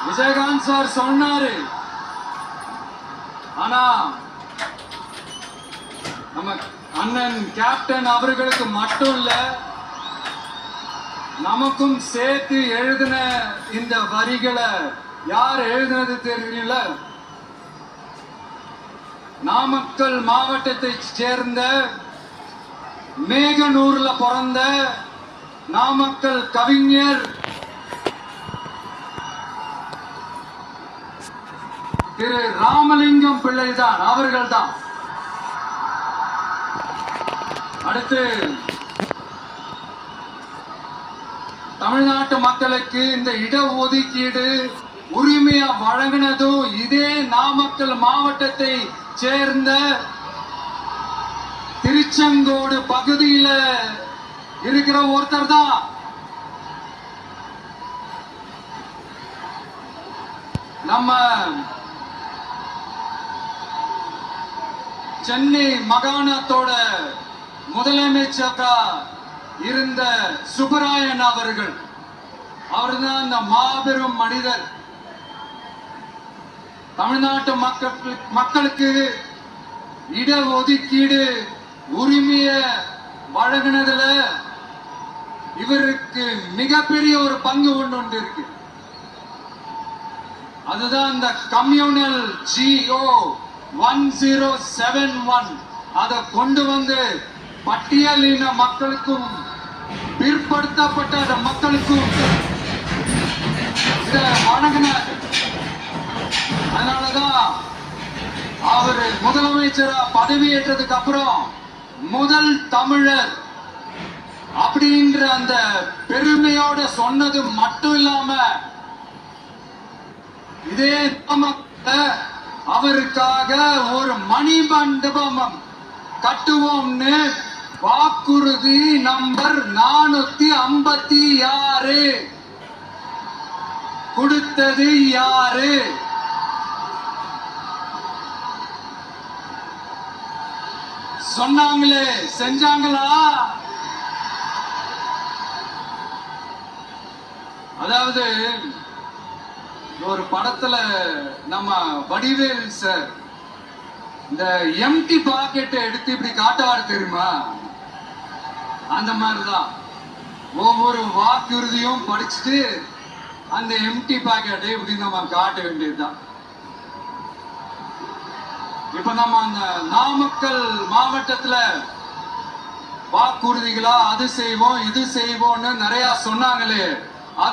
Vijayakanth sir சொன்னாரு. ஆனா நம்ம அண்ணன் கேப்டன் அவர்களுக்கு மட்டும் இல்ல, நமக்கும் சேர்த்து எழுதின இந்த வரிகளை யார் எழுதினது தெரியல. நாமக்கல் மாவட்டத்தை சேர்ந்த மேகனூர்ல பிறந்த நாமக்கல் கவிஞர் திரு ராமலிங்கம் பிள்ளைதான், அவர்கள் தான். அடுத்து தமிழ்நாட்டு மக்களுக்கு இந்த இடஒதுக்கீடு உரிமையா வழங்கினதும் இதே நாமக்கல் மாவட்டத்தை சேர்ந்த திருச்செங்கோடு பகுதியில இருக்கிற ஒருத்தர் தான். நம்ம சென்னை மாகாணத்தோட முதலமைச்சரா இருந்த சுப்பராயன் அவர்கள், அவர்தான் அந்த மாபெரும் மனிதர். தமிழ்நாட்டு மக்களுக்கு இடஒதுக்கீடு உரிமைய வழங்கினதுல இவருக்கு மிகப்பெரிய ஒரு பங்கு ஒன்று இருக்கு. அதுதான் இந்த கம்யூனல் GO 1071 அதை கொண்டு வந்து பட்டியலின மக்களுக்கும் பிற்படுத்தப்பட்ட மக்களுக்கும் இதை வழங்கினார். அதனாலதான் அவர் முதலமைச்சரா பதவியேற்றதுக்கு அப்புறம் முதல் தமிழர் அப்படின்ற அந்த பெருமையோட சொன்னது மட்டும் இல்லாம இதே அவருக்காக ஒரு மணிமண்டபம் கட்டுவோம்னு வாக்குறுதி நம்பர் 456 கொடுத்தது யாரு? சொன்னாங்களே, செஞ்சாங்களா? அதாவது ஒரு படத்துல நம்ம வடிவேல் சார் இந்த எம்டி பாக்கெட்டை எடுத்து இப்படி காட்டுவாரு தெரியுமா? அந்த மாதிரிதான் ஒவ்வொரு வாக்குறுதியும் படிச்சுட்டு அந்த எம்டி பாக்கெட்டை இப்படி நம்ம காட்ட வேண்டியதுதான். இப்ப நம்ம அந்த நாமக்கல் மாவட்டத்துல வாக்குறுதிகளா அது செய்வோம் இது செய்வோம்னு நிறைய சொன்னாங்களே,